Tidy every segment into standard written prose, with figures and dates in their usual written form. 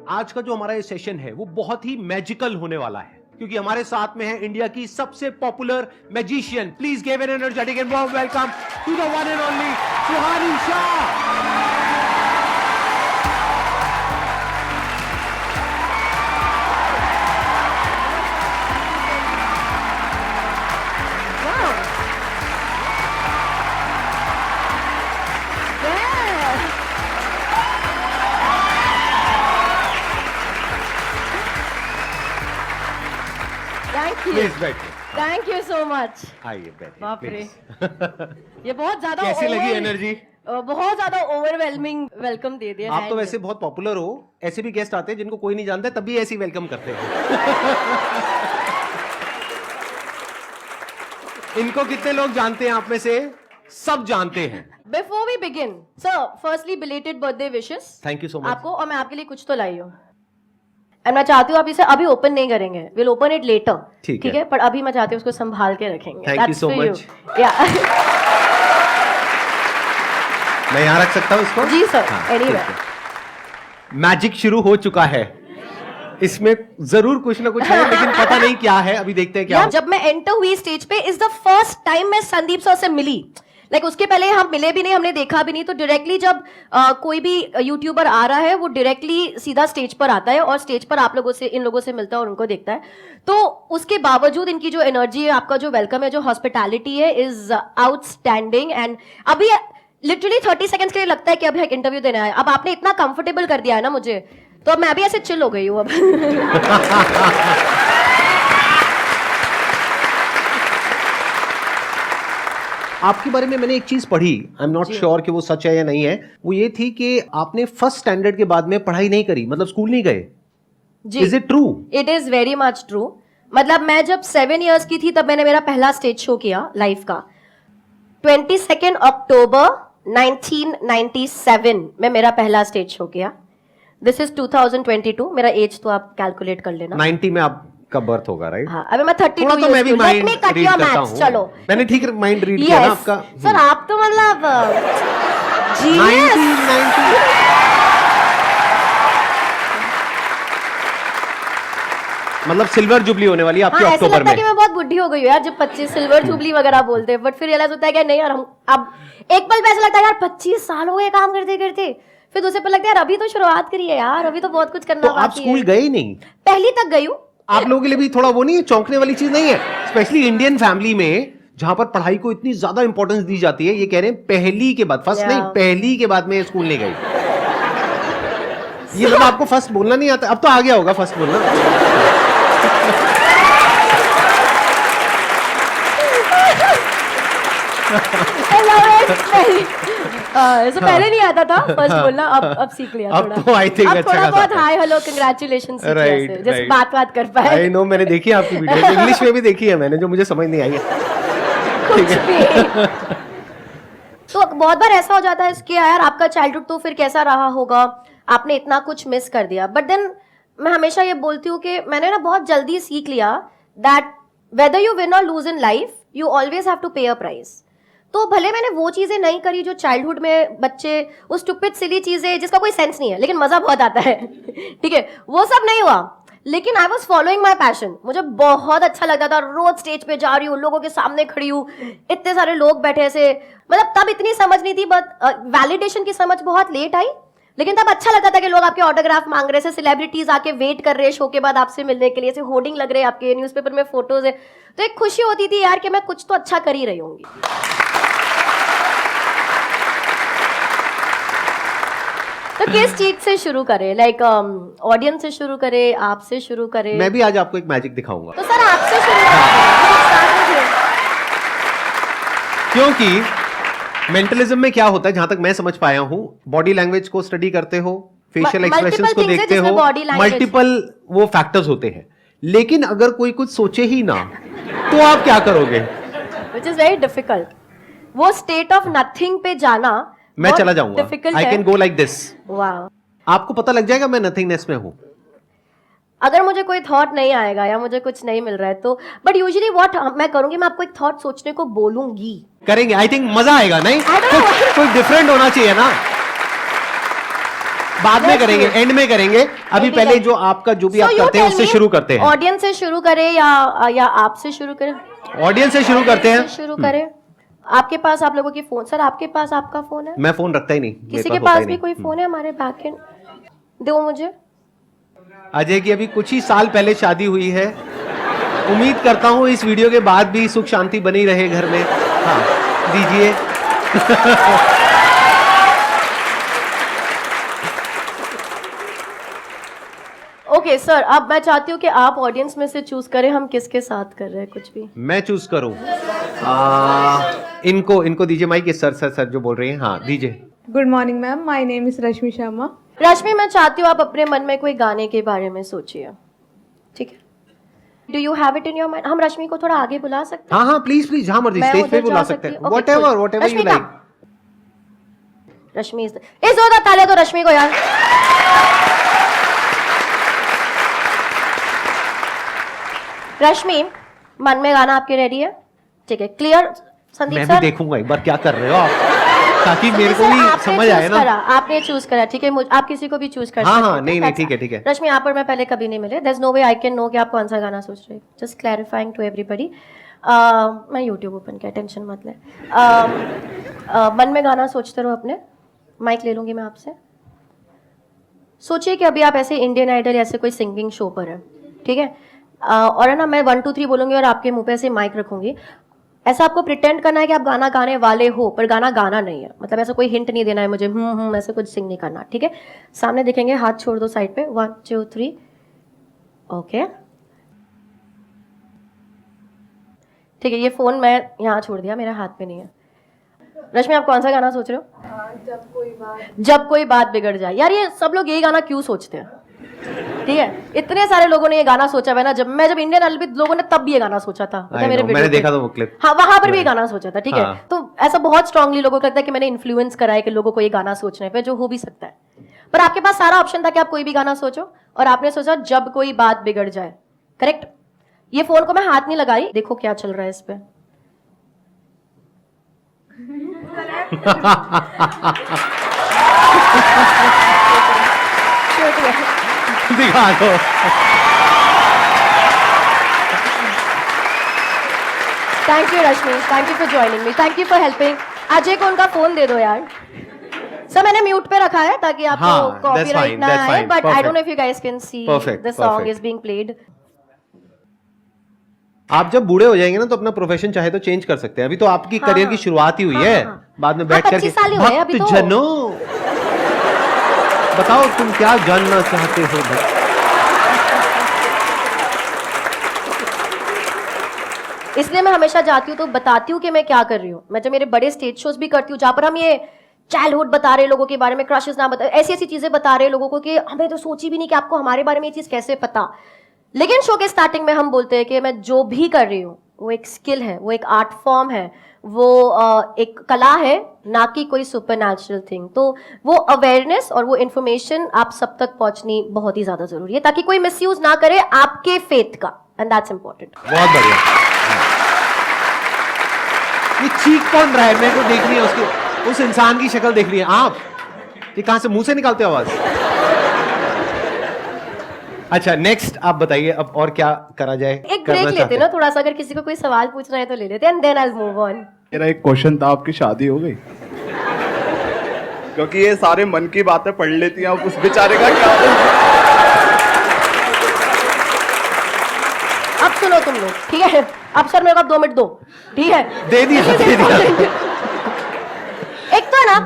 आज का जो हमारा ये सेशन है वो बहुत ही मैजिकल होने वाला है क्योंकि हमारे साथ में है इंडिया की सबसे popular magician. Please give an energetic and warm welcome to the one and only Suhani Shah. Thank you so much. आइए बैठिए। बाप रे, ये बहुत ज्यादा कैसी लगी एनर्जी? बहुत ज्यादा ओवरवेलमिंग वेलकम दे दिया। आप तो वैसे बहुत पॉपुलर हो, ऐसे भी गेस्ट आते हैं जिनको कोई नहीं जानता तभी ऐसी वेलकम करते हैं। इनको कितने लोग जानते हैं आप में से? सब जानते हैं। Before we begin sir, firstly belated birthday wishes. Thank you so much आपको, और मैं आपके लिए कुछ तो लाई हूँ। एंड मैं चाहती हूँ आप इसे अभी ओपन नहीं करेंगे, विल ओपन इट लेटर, ठीक है? पर अभी मैं चाहती हूँ उसको संभाल के रखेंगे। Thank you so much. मैं यहाँ रख सकता हूँ इसको? जी सर, एनीवे। मैजिक शुरू हो चुका है, इसमें जरूर कुछ ना कुछ है लेकिन पता नहीं क्या है, अभी देखते हैं क्या। जब मैं एंटर हुई स्टेज पे, इज द फर्स्ट टाइम मैं संदीप सर से मिली। उसके पहले हम मिले भी नहीं, हमने देखा भी नहीं। तो डायरेक्टली जब कोई भी यूट्यूबर आ रहा है वो डायरेक्टली सीधा स्टेज पर आता है और स्टेज पर आप लोगों से, इन लोगों से मिलता है और उनको देखता है। तो उसके बावजूद इनकी जो एनर्जी है, आपका जो वेलकम है, जो हॉस्पिटैलिटी है, इज आउटस्टैंडिंग। एंड अभी लिटरली 30 सेकंड्स के लिए लगता है कि अभी एक इंटरव्यू देना है। अब आपने इतना कंफर्टेबल कर दिया है ना मुझे, तो अब मैं भी ऐसे चिल हो गई हूँ अब। आपके बारे में मैंने एक चीज पढ़ी, आई एम नॉट श्योर कि वो सच है या नहीं है। वो ये थी कि आपने फर्स्ट स्टैंडर्ड के बाद में पढ़ाई नहीं करी, मतलब स्कूल नहीं गए। Is it true? It is very much true. मतलब मैं जब 7 इयर्स की थी तब मैंने मेरा पहला स्टेज शो किया लाइफ का। 22 अक्टूबर 1997 में मेरा पहला स्टेज शो किया। This is 2022। मेरा एज तो आप कैलकुलेट कर लेना। 90 में आप का बर्थ होगा, राइट? हाँ, अभी मैं 32 तो मैं भी माइंड रीड करता हूँ। चलो, मैंने ठीक माइंड रीड किया ना आपका। सर आप तो मतलब 1990 मतलब सिल्वर जुबली होने वाली है आपकी अक्टूबर में। कि मैं बहुत बुढ़ी हो गई हूँ यार जब 25 सिल्वर जुबली वगैरह बोलते हैं, बट फिर रियलाइज होता है कि नहीं यार, हम अब एक पल पे ऐसा लगता है यार 25 साल हो गए काम करते करते। फिर दूसरे पल लगता है यार अभी तो शुरुआत करी है यार, अभी तो बहुत कुछ करना बाकी है। आप स्कूल गए ही नहीं? पहली तक गई हूँ। आप लोगों के लिए भी थोड़ा वो नहीं है, चौंकने वाली चीज नहीं है? स्पेशली इंडियन फैमिली में जहां पर पढ़ाई को इतनी ज्यादा इंपॉर्टेंस दी जाती है। ये कह रहे हैं पहली के बाद, फर्स्ट नहीं, पहली के बाद में स्कूल नहीं गई। ये मतलब आपको फर्स्ट बोलना नहीं आता? अब तो आ गया होगा फर्स्ट बोलना। ऐसा पहले नहीं आता था फर्स्ट बोलना, अब सीख लिया थोड़ा। अब तो आई थिंक अच्छा थोड़ा बहुत हाय हेलो कांग्रेचुलेशन सीख लिया, जैसे बात कर पाए। आई नो, मैंने देखी है आपकी वीडियो, इंग्लिश में भी देखी है मैंने, जो मुझे समझ नहीं आई है। कुछ भी। तो बहुत बार ऐसा हो जाता है कि यार आपका चाइल्डहुड तो फिर कैसा रहा होगा, आपने इतना कुछ मिस कर दिया। बट देन मैं हमेशा ये बोलती हूँ कि मैंने ना बहुत जल्दी सीख लिया दैट वेदर यू विन और lose in life, you always have to pay a price. तो भले मैंने वो चीजें नहीं करी जो चाइल्डहुड में बच्चे, वो स्टूपिड सिली चीजें जिसका कोई सेंस नहीं है लेकिन मजा बहुत आता है, ठीक है, वो सब नहीं हुआ। लेकिन I was following my passion. मुझे बहुत अच्छा लगता था, रोज स्टेज पे जा रही हूँ, लोगों के सामने खड़ी हूँ, इतने सारे लोग बैठे ऐसे। मतलब तब इतनी समझ नहीं थी, बट वैलिडेशन की समझ बहुत लेट आई। लेकिन तब अच्छा लगता था कि लोग आपके ऑटोग्राफ मांग रहे, सेलिब्रिटीज आके वेट कर रहे हैं शो के बाद आपसे मिलने के लिए, ऐसे होर्डिंग लग रहे हैं आपके, न्यूज़पेपर में फोटोज है। तो एक खुशी होती थी यार कि मैं कुछ तो अच्छा कर ही रही होंगी। तो किस चीज से शुरू करें? ऑडियंस से शुरू करें, आपसे शुरू करें? मैं भी आज आपको एक मैजिक दिखाऊंगा। तो सर आपसे शुरू करें। क्योंकि मेंटलिज्म में क्या होता है, जहां तक मैं समझ पाया हूं, बॉडी लैंग्वेज को स्टडी करते हो, फेशियल एक्सप्रेशंस को देखते हो, मल्टीपल वो फैक्टर्स होते हैं। लेकिन अगर कोई कुछ सोचे ही ना तो आप क्या करोगे? Which is very difficult. वो स्टेट ऑफ नथिंग पे जाना मैं चला जाऊंगा। I can go like this. वाह, आपको पता लग जाएगा मैं नथिंगनेस में हूं। अगर मुझे कोई थॉट नहीं आएगा या मुझे कुछ नहीं मिल रहा है तो, बट यूजुअली व्हाट मैं करूंगी, मैं आपको एक थॉट सोचने को बोलूंगी। करेंगे, आई थिंक मजा आएगा। नहीं कुछ डिफरेंट होना चाहिए ना। बाद में करेंगे, एंड में करेंगे। अभी पहले जो आपका जो भी आप करते हैं उससे शुरू करते हैं। ऑडियंस से शुरू करें या आपसे शुरू करें? ऑडियंस से शुरू करते हैं। शुरू करें। आपके पास आप लोगों की फोन, सर आपके पास आपका फोन है? मैं फोन रखता ही नहीं। किसी के पास भी कोई फोन है? हमारे बैक एंड दो मुझे। अजय की अभी कुछ ही साल पहले शादी हुई है। उम्मीद करता हूँ इस वीडियो के बाद भी सुख शांति बनी रहे घर में। हाँ दीजिए। ओके सर, अब मैं चाहती हूँ कि आप ऑडियंस में से चूज करें हम किसके साथ कर रहे हैं कुछ भी। मैं चूज करूं? इनको दीजिए माइक। सर जो बोल रही हैं, हाँ दीजिए। Good morning ma'am, my name is Rashmi Sharma. Rashmi, मैं चाहती हूँ आप अपने मन में कोई गाने के बारे में सोचिए, ठीक है? Do you have it in your mind? हम रश्मि को थोड़ा आगे बुला सकते हैं? हाँ प्लीज जहाँ मर्जी स्टेज पे बुला सकते हैं। Whatever you like. रश्मि इस जोरदार तालियां तो रश्मि को यार। रश्मि, मन में गाना आपके रेडी है? ठीक है, क्लियर? संदीप मैं सर, भी देखूंगा एक बार क्या कर रहे हो आप, ताकि मेरे को भी समझ आए ना। आपने चूज करा, ठीक है? आप किसी को भी चूज कर सकते हैं। हाँ नहीं ठीक है। रश्मि, आप और मैं पहले कभी नहीं मिले। There's no way I can know कि आप कौन सा गाना सोच रहे हैं। Just clarifying to everybody. मैं YouTube ओपन किया, टेंशन मत ले। मन में गाना सोचते रहो अपने। माइक ले लूंगी मैं आपसे। सोचिए कि अभी आप ऐसे इंडियन आइडल ऐसे कोई सिंगिंग शो पर है, ठीक है? और है ना, मैं 1 2 3 बोलूंगी और आपके मुंह पे ऐसे माइक रखूंगी। ऐसा आपको प्रिटेंड करना है कि आप गाना गाने वाले हो, पर गाना गाना नहीं है। मतलब ऐसा कोई हिंट नहीं देना है मुझे, ऐसे कुछ सिंग नहीं करना, ठीक है? सामने देखेंगे, हाथ छोड़ दो साइड पे। 1 2 3। ओके, ठीक है। ये फोन मैं यहाँ छोड़ दिया, मेरे हाथ में नहीं है। रश्मि, आप कौन सा गाना सोच रहे हो? जब कोई बात बिगड़ जाए। यार ये सब लोग यही गाना क्यों सोचते हैं? ठीक है, इतने सारे लोगों ने ये गाना सोचा है ना। जब इंडियन आइडल लोगों ने तब भी ये गाना सोचा था। मैंने देखा था वो क्लिप। हाँ, वहां पर भी ये गाना सोचा था, ठीक है? तो ऐसा बहुत स्ट्रांगली लोगों को लगता है कि मैंने इन्फ्लुएंस करा है कि लोगों को ये गाना सोचने पे, जो हो भी सकता है। पर आपके पास सारा ऑप्शन था कि आप कोई भी गाना सोचो, और आपने सोचा जब कोई बात बिगड़ जाए। करेक्ट? ये फोन को मैं हाथ नहीं लगाई, देखो क्या चल रहा है इस पे। दिखा दो। Thank you Rashmi, thank you for joining me, thank you for helping. Ajay को उनका फोन दे दो यार। सर, मैंने म्यूट पे रखा है ताकि आपको कॉपीराइट ना आए, but I don't know if you guys can see the song is being played. आप जब बूढ़े हो जाएंगे ना तो अपना प्रोफेशन चाहे तो चेंज कर सकते हैं। अभी तो आपकी करियर की शुरुआत ही हुई है। बाद में बैठ करके भक्त जनों, बताओ तुम क्या जानना चाहते हो? इसलिए मैं हमेशा जाती हूँ तो बताती हूँ कि मैं क्या कर रही हूँ। मैं जब मेरे बड़े स्टेज शोज भी करती हूँ जहाँ पर हम ये चाइल्डहुड बता रहे लोगों के बारे में, क्रशेस ना बता, ऐसी ऐसी चीजें बता रहे लोगों को कि हमें तो सोची भी नहीं कि आपको हमारे बारे में ये चीज कैसे पता। लेकिन शो के स्टार्टिंग में हम बोलते हैं कि मैं जो भी कर रही हूँ वो एक स्किल है, वो एक आर्ट फॉर्म है, वो एक कला है, ना कि कोई सुपरनैचुरल थिंग। तो वो अवेयरनेस और वो इन्फॉर्मेशन आप सब तक पहुंचनी बहुत ही ज्यादा जरूरी है, ताकि कोई मिसयूज ना करे आपके फेथ का, एंड दैट्स इंपॉर्टेंट। बहुत बढ़िया। ये चीख कौन रहा है? मेरे को देखनी है उसकी, उस इंसान की शक्ल देखनी है। आप ये कहां से, मुंह से निकालते हो आवाज? अच्छा, नेक्स्ट आप बताइए अब और क्या करा जाए? एक ब्रेक लेते हैं ना थोड़ा सा, अगर किसी को कोई सवाल पूछना है तो ले लेते हैं, and then I will move on. मेरा एक क्वेश्चन था, आपकी शादी हो गई? क्योंकि ये सारे मन की बातें पढ़ लेती हैं, अब उस बेचारे का क्या? अब सुनो तुम लोग, ठीक है? अब सर मेरे को 2 मिनट दो, ठीक है? दे दिया। एक तो है ना,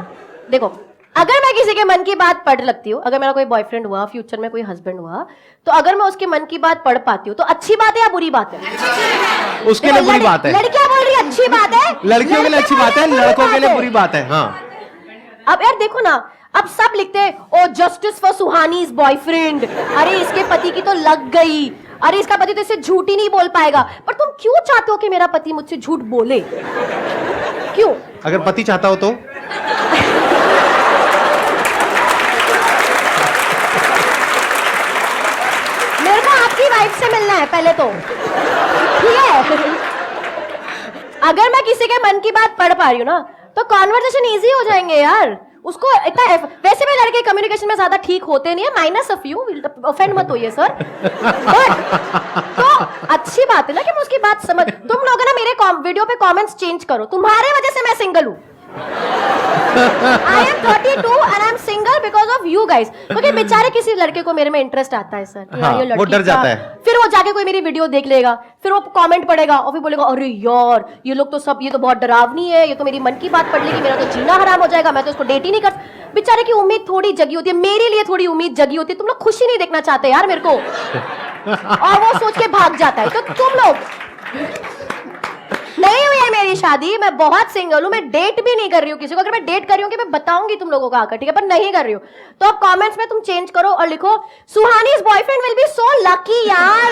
देखो, अगर मैं किसी के मन की बात पढ़ लगती हूँ, अगर मेरा कोई बॉयफ्रेंड हुआ, फ्यूचर में कोई हस्बैंड हुआ, तो अगर मैं उसके मन की बात पढ़ पाती हूँ तो अच्छी बात है या बुरी बात है? उसके लिए बुरी बात है। लड़कियां बोल रही है अच्छी बात है, लड़कियों के लिए अच्छी बात है, लड़कों के लिए बुरी बात है। हाँ, अब यार देखो ना, अब सब लिखते हैं ओ जस्टिस फॉर सुहानीज बॉयफ्रेंड, अरे इसके पति की तो लग गई, अरे इसका पति तो इससे झूठ ही नहीं बोल पाएगा। पर तुम क्यों चाहते हो कि मेरा पति मुझसे झूठ बोले? क्यों? अगर पति चाहता हो तो मेरे को आपकी वाइफ से मिलना है पहले तो, ठीक है? अगर मैं किसी के मन की बात पढ़ पा रही हूँ ना तो कॉन्वर्सेशन इजी हो जाएंगे यार। उसको इतना वैसे भी लड़के कम्युनिकेशन में ज्यादा ठीक होते नहीं है, माइनस ऑफ यू, ऑफेंड मत होइए सर। तो अच्छी बात है ना कि मैं उसकी बात समझ। तुम लोग ना मेरे वीडियो पे कमेंट्स चेंज करो, तुम्हारे वजह से मैं सिंगल हूँ। I am 32 and I am single because of you guys। क्योंकि बेचारे किसी लड़के को मेरे में इंटरेस्ट आता है सर, हाँ, ये लड़की वो डर जाता है। फिर वो जाके कोई मेरी वीडियो देख लेगा, फिर वो कमेंट पढ़ेगा और फिर बोलेगा अरे यार ये लोग तो सब, ये तो बहुत डरावनी है, ये तो मेरी मन की बात पढ़ लेगी, मेरा तो जीना हराम हो जाएगा, मैं तो इसको डेट ही नहीं कर। बेचारे की उम्मीद थोड़ी जगी होती है, मेरे लिए थोड़ी उम्मीद जगी होती है। तुम लोग खुशी नहीं देखना चाहते यार मेरे को, और वो सोच के भाग जाता है। तो तुम लोग, नहीं हुई है मेरी शादी, मैं बहुत सिंगल हूं, मैं डेट भी नहीं कर रही हूँ किसी को। अगर मैं डेट कर रही हूँ कि मैं बताऊंगी तुम लोगों को आकर, ठीक है, पर नहीं कर रही हूँ। तो अब कमेंट्स में तुम चेंज करो और लिखो सुहानी's boyfriend will be so lucky यार।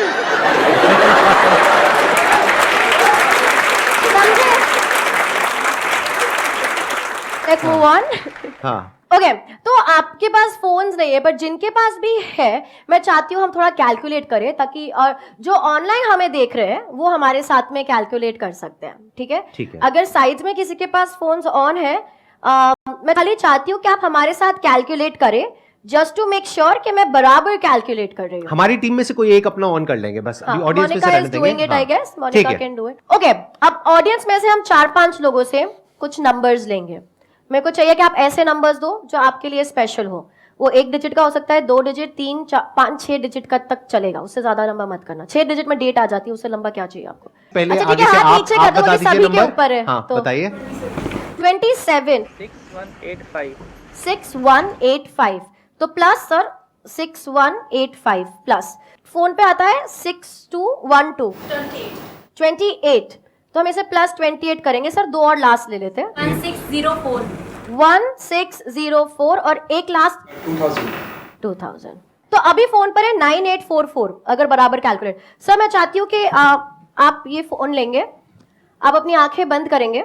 समझे? Let's move on। हाँ ओके तो आपके पास फोन्स नहीं है, बट जिनके पास भी है, मैं चाहती हूँ हम थोड़ा कैलकुलेट करें, ताकि और जो ऑनलाइन हमें देख रहे हैं वो हमारे साथ में कैलकुलेट कर सकते हैं, ठीक है? ठीक है। अगर साइड में किसी के पास फोन्स ऑन है, मैं खाली चाहती हूँ कि आप हमारे साथ कैलकुलेट करें, जस्ट टू मेक श्योर कि मैं बराबर कैलकुलेट कर रही हूँ। हमारी टीम में से कोई एक अपना ऑन कर लेंगे बस, अभी ऑडियंस में से रहने देंगे। I guess Monika can do it. Okay, अब ऑडियंस में से हम 4-5 लोगों से कुछ नंबर्स लेंगे। मेरे को चाहिए कि आप ऐसे नंबर्स दो जो आपके लिए स्पेशल हो। वो 1 डिजिट का हो सकता है, 2 डिजिट, 3, 4, 5, 6 डिजिट का तक चलेगा, उससे ज्यादा लंबा मत करना। 6 डिजिट में डेट आ जाती है, उससे लंबा क्या चाहिए आपको? पहले अच्छा, आगे से आप बता दीजिए सभी के नंबर। ऊपर है। हाँ, तो बताइए। 27 6185 तो प्लस सर 6185 प्लस फोन पे आता है 6212 28 तो हम इसे प्लस 28 करेंगे सर। 2 और लास्ट ले लेते हैं। 1604 और एक लास्ट 2000। तो अभी फोन पर है 9844 अगर बराबर कैलकुलेट। सर मैं चाहती हूँ कि आप ये फोन लेंगे, आप अपनी आंखें बंद करेंगे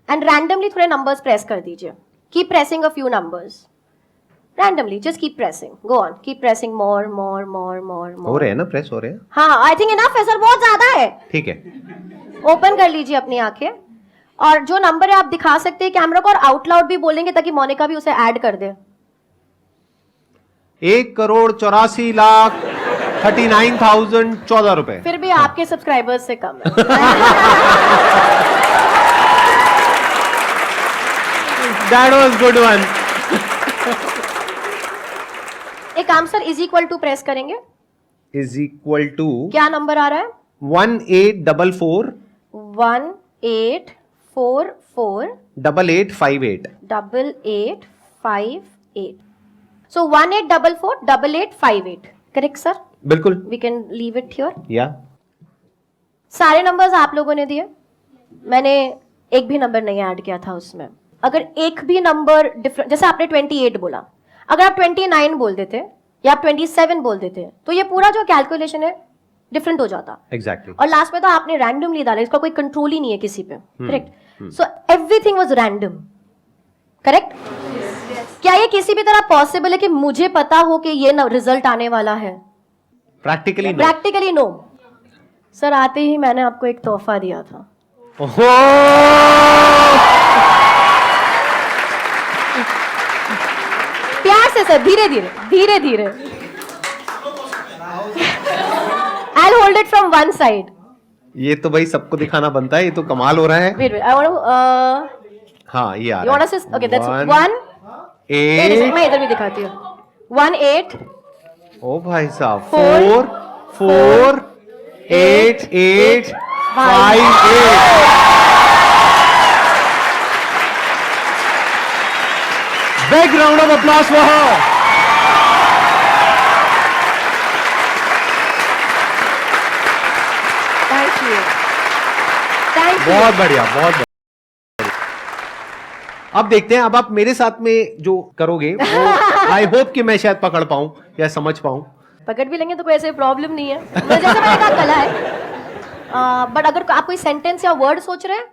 एंड रैंडमली थोड़े नंबर्स प्रेस कर दीजिए। Keep pressing a few numbers randomly, just keep pressing, go on, keep pressing more हो रहे हैं ना, प्रेस हो रहे हैं। हाँ, आई थिंक इनफ है सर, बहुत ज्यादा है। ठीक है, ओपन कर लीजिए अपनी आंखें और जो नंबर है आप दिखा सकते हैं कैमरा को, और आउट लाउड भी बोलेंगे ताकि मोनिका भी उसे ऐड कर दे। 1,84,39,014 रुपए। फिर भी आपके सब्सक्राइबर्स से कम है। That was good one। एक काम sir, is equal to press करेंगे, इज इक्वल टू क्या नंबर आ रहा है? 1844 1844 8858 8858 सो 1844 8858 करेक्ट सर? बिल्कुल, we can leave it here. या सारे नंबर्स आप लोगों ने दिए, मैंने एक भी नंबर नहीं ऐड किया था उसमें। अगर एक भी नंबर डिफरेंट, जैसे आपने 28 बोला, अगर आप 29 बोल देते या आप 27 बोल देते तो ये पूरा जो कैलकुलेशन है डिफरेंट हो जाता। एग्जैक्टली। और लास्ट में तो आपने रैंडमली डाला, इसका कोई कंट्रोल ही नहीं है किसी पे, correct? So everything was random, correct? क्या ये किसी भी तरह पॉसिबल है कि मुझे पता हो कि ये रिजल्ट आने वाला है? Practically no. सर आते ही मैंने आपको एक तोहफा दिया था। ओहो! प्यार से सर, धीरे धीरे धीरे धीरे। I'll hold it from one side। ये तो भाई सबको दिखाना बनता है, ये तो कमाल हो रहा है। Wait, I want to हाँ, ये आ you रहा want to है। okay, that's 1 8 मैं इधर भी दिखाती हूँ। 1 8 ओ भाई साहब, 4 4 8 8 5 8। Big round of applause for her। Thank you। Thank you। बहुत बढ़िया, बहुत बढ़िया। अब देखते हैं, अब आप मेरे साथ में जो करोगे वो आई होप कि मैं शायद पकड़ पाऊं या समझ पाऊं। पकड़ भी लेंगे तो कोई ऐसे प्रॉब्लम नहीं है, जैसे मैंने कहा कला है। बट अगर आप कोई सेंटेंस या वर्ड सोच रहे हैं,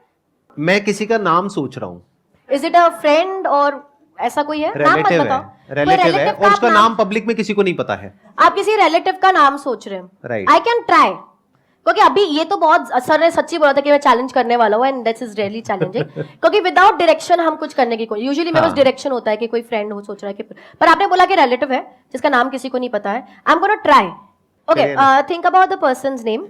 मैं किसी का नाम सोच रहा हूँ। इज इट अ फ्रेंड और ऐसा कोई है? नाम मत रिलेटिव बताओ। है, रिलेटिव है, और उसका आप नाम पब्लिक में किसी को नहीं पता है। आप किसी रिलेटिव का नाम सोच रहे हैं। Right। आई कैन ट्राई, क्योंकि अभी ये तो बहुत सर ने सच्ची बोला था कि मैं चैलेंज करने वाला हूँ and that is really challenging क्योंकि विदाउट डायरेक्शन हम कुछ करने की कोई यूजुअली मेरे पास डायरेक्शन होता है कि कोई फ्रेंड हो सोच रहा है कि पर आपने बोला कि रिलेटिव है जिसका नाम किसी को नहीं पता है I am gonna try okay think about the persons name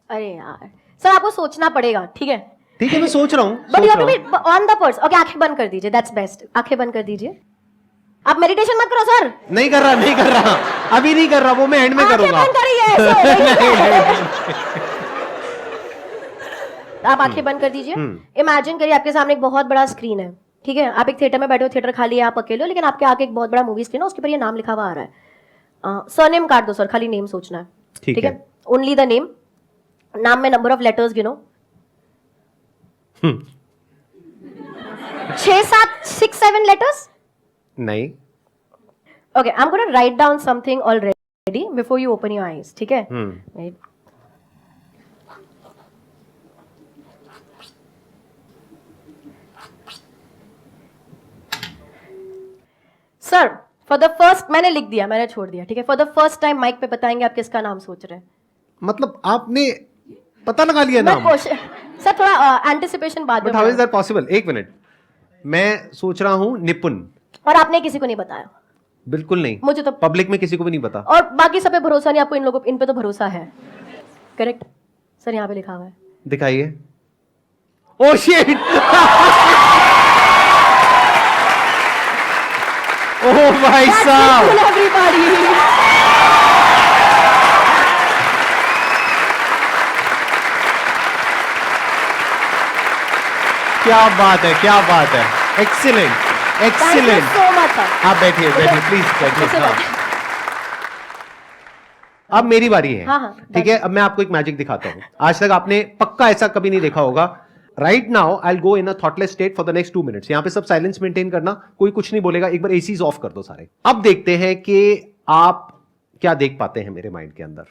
अरे यार सर आपको सोचना पड़ेगा ठीक है मैं सोच रहा हूँ but you have to be on the person okay आंखें बंद कर दीजिए दैट्स बेस्ट आंखें बंद कर दीजिए आप मेडिटेशन मत करो सर नहीं कर रहा अभी नहीं कर रहा वो मैं एंड में करूंगा आंखें बंद करिए आप आंखें बंद कर दीजिए इमेजिन करिए आपके सामने एक बहुत बड़ा स्क्रीन है ठीक है आप एक थिएटर में बैठे हो थिएटर खाली है आप अकेले हो लेकिन आपके आगे एक बहुत बड़ा मूवी स्क्रीन है उसके ऊपर ये नाम लिखा हुआ आ रहा है सरनेम काट दो सर खाली नेम सोचना है ठीक है ओनली द नेम नाम में नंबर ऑफ लेटर्स गिनो 6 7 6 7 लेटर्स नहीं okay I am gonna write down something already before you open your eyes ठीक है सर फॉर द फर्स्ट मैंने लिख दिया मैंने छोड़ दिया ठीक है for the first time mike पे बताएंगे आप किसका नाम सोच रहे हैं मतलब आपने पता लगा लिया नाम सर थोड़ा एंटिसिपेशन बाद में हाउ इज दैट पॉसिबल एक मिनट मैं सोच रहा हूं निपुण और आपने किसी को नहीं बताया बिल्कुल नहीं मुझे तो पब्लिक में किसी को भी नहीं पता और बाकी सब पे भरोसा नहीं आपको इन लोगों इन पे तो भरोसा है करेक्ट सर यहाँ पे लिखा हुआ है दिखाइए ओह शिट ओह भाई साहब एवरीबॉडी क्या बात है एक्सीलेंट सो मच आप बैठिए प्लीज बैठिए अब मेरी बारी है हाँ, ठीक है अब मैं आपको एक मैजिक दिखाता हूं आज तक आपने पक्का ऐसा कभी नहीं देखा होगा right now I go in a thoughtless state for the next 2 minutes यहां पे सब साइलेंस मेंटेन करना कोई कुछ नहीं बोलेगा एक बार एसीज ऑफ कर दो सारे अब देखते हैं कि आप क्या देख पाते हैं मेरे माइंड के अंदर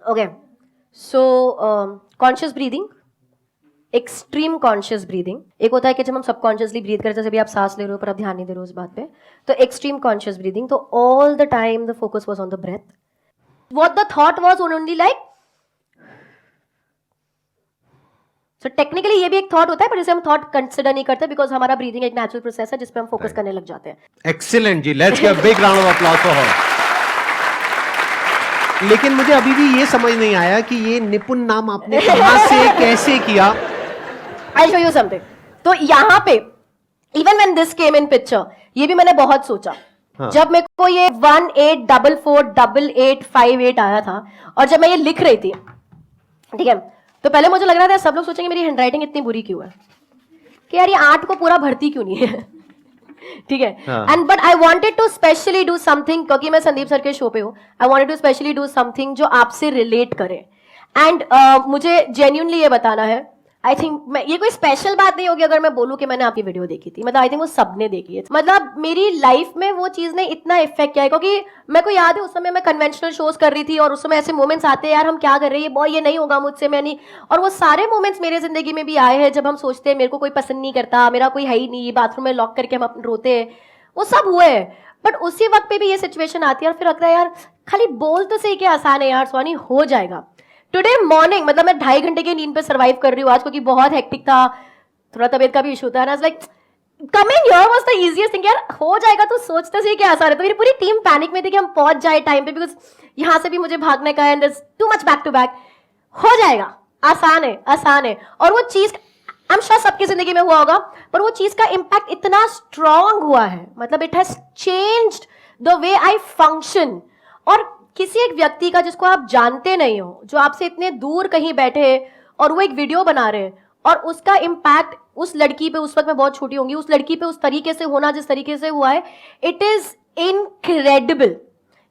okay so conscious breathing extreme conscious breathing एक होता है कि जब हम सबकॉन्शियसली ब्रीथ करते हैं जैसे भी आप सांस ले रहे हो पर आप ध्यान नहीं दे रहे हो उस बात पे तो एक्सट्रीम कॉन्शियस ब्रीदिंग तो all the time the focus was on the breath what the thought was only like so technically ये भी एक थॉट होता है पर इसे हम थॉट कंसिडर नहीं करते बिकॉज हमारा ब्रीदिंग एक नेचुरल प्रोसेस है जिस पे हम फोकस करने लग जाते हैं excellent ji let's give a big round of applause for her लेकिन मुझे अभी भी ये समझ नहीं आया कि ये निपुण नाम आपने कहां से कैसे किया आई शो यू समथिंग तो यहाँ पे even when this came in picture ये भी मैंने बहुत सोचा हाँ. जब मेरे को ये 18448858 आया था और जब मैं ये लिख रही थी ठीक है तो पहले मुझे लग रहा था सब लोग सोचेंगे मेरी हैंडराइटिंग इतनी बुरी क्यों है कि यार ये 8 को पूरा भरती क्यों नहीं है ठीक है and but I wanted to specially do something क्योंकि मैं संदीप सर के शो पे हूँ I wanted to specially do something जो आपसे रिलेट करे एंड मुझे जेन्युइनली ये बताना है आई थिंक ये कोई स्पेशल बात नहीं होगी अगर मैं बोलूं कि मैंने आपकी वीडियो देखी थी मतलब आई थिंक वो सबने देखी है मतलब मेरी लाइफ में वो चीज ने इतना इफेक्ट किया है क्योंकि मेरे को याद है उस समय मैं कन्वेंशनल शोज कर रही थी और उस समय ऐसे मोमेंट्स आते हैं यार हम क्या कर रहे हैं बॉय ये नहीं होगा मुझसे मैं नहीं और वो सारे मोमेंट्स मेरे जिंदगी में भी आए हैं जब हम सोचते हैं मेरे को कोई पसंद नहीं करता मेरा कोई है ही नहीं बाथरूम में लॉक करके हम रोते हैं वो सब हुए हैं बट उसी वक्त पे भी ये सिचुएशन आती है और फिर लगता है यार खाली बोल तो सही क्या आसान है यार स्वानी हो जाएगा टुडे मॉर्निंग मतलब मैं 2.5 घंटे की नींद पे सर्वाइव कर रही हूँ आज क्योंकि बहुत हेक्टिक था थोड़ा तबीयत का भी इशू था like coming here was the easiest thing यार हो जाएगा तो सोचते सही क्या आसान है तो मेरी पूरी टीम पैनिक में थी कि हम पहुंच जाए टाइम पे बिकॉज यहाँ से भी मुझे भागने का and too much back to back हो जाएगा आसान है और वो चीज आई एम श्योर सबकी जिंदगी में हुआ होगा पर वो चीज का इम्पैक्ट इतना स्ट्रांग हुआ है मतलब it has changed the way I function और किसी एक व्यक्ति का जिसको आप जानते नहीं हो जो आपसे इतने दूर कहीं बैठे और वो एक वीडियो बना रहे हैं और उसका इम्पैक्ट उस लड़की पे उस वक्त मैं बहुत छोटी होंगी उस लड़की पे उस तरीके से होना जिस तरीके से हुआ है it is incredible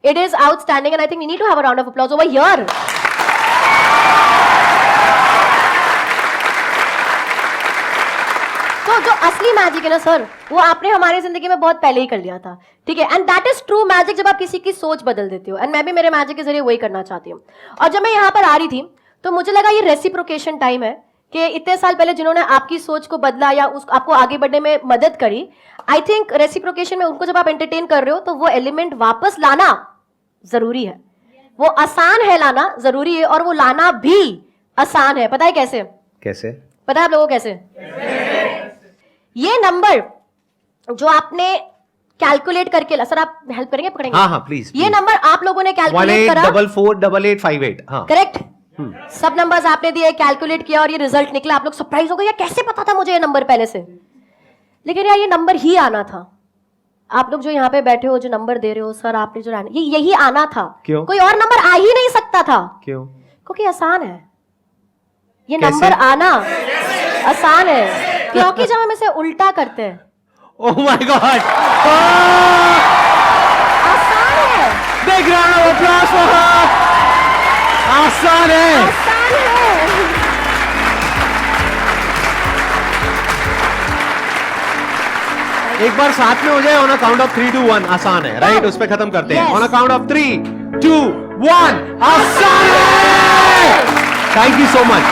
it is outstanding and I think we need to have a round of applause over here तो जो असली मैजिक है ना सर, वो आपने हमारी जिंदगी में बहुत पहले ही कर लिया था, ठीक है। And that is true magic, जब आप किसी की सोच बदल देते हो। एंड मैं भी मेरे मैजिक के जरिए वही करना चाहती हूँ। और जब मैं यहाँ पर आ रही थी तो मुझे लगा ये रेसिप्रोकेशन टाइम है कि इतने साल पहले जिन्होंने आपकी सोच को बदला या आपको आगे बढ़ने में मदद करी, आई थिंक रेसिप्रोकेशन में उनको जब आप एंटरटेन कर रहे हो तो वो एलिमेंट वापस लाना जरूरी है। वो आसान है लाना, जरूरी है, और वो लाना भी आसान है। पता है कैसे? कैसे पता है आप लोगों को कैसे? ये नंबर जो आपने कैलकुलेट करके, सर आप हेल्प करेंगे, पकड़ेंगे? हाँ हाँ प्लीज। ये नंबर आप लोगों ने कैलकुलेट करा, 18448858। हाँ करेक्ट। सब नंबर्स आपने दिए, कैलकुलेट किया और ये रिजल्ट निकला। आप लोग सरप्राइज हो गए, यार कैसे पता था मुझे ये नंबर पहले से? लेकिन यार ये नंबर ही आना था। आप लोग जो यहाँ पे बैठे हो, जो नंबर दे रहे हो, सर आपने जो ये यही आना था। क्यों? कोई और नंबर आ ही नहीं सकता था। क्यों? क्योंकि आसान है ये कैसे? नंबर आना, आसान है क्योंकि जब हम इसे उल्टा करते हैं, ओह माय गॉड, आसान है। Big round of applause for हर। आसान है, आसान है। एक बार साथ में हो जाए, ऑन अ काउंट ऑफ 3 2 1। आसान है, राइट? उस पे खत्म करते हैं। Yes. On a count of 3 2 1। आसान है। Thank you so much.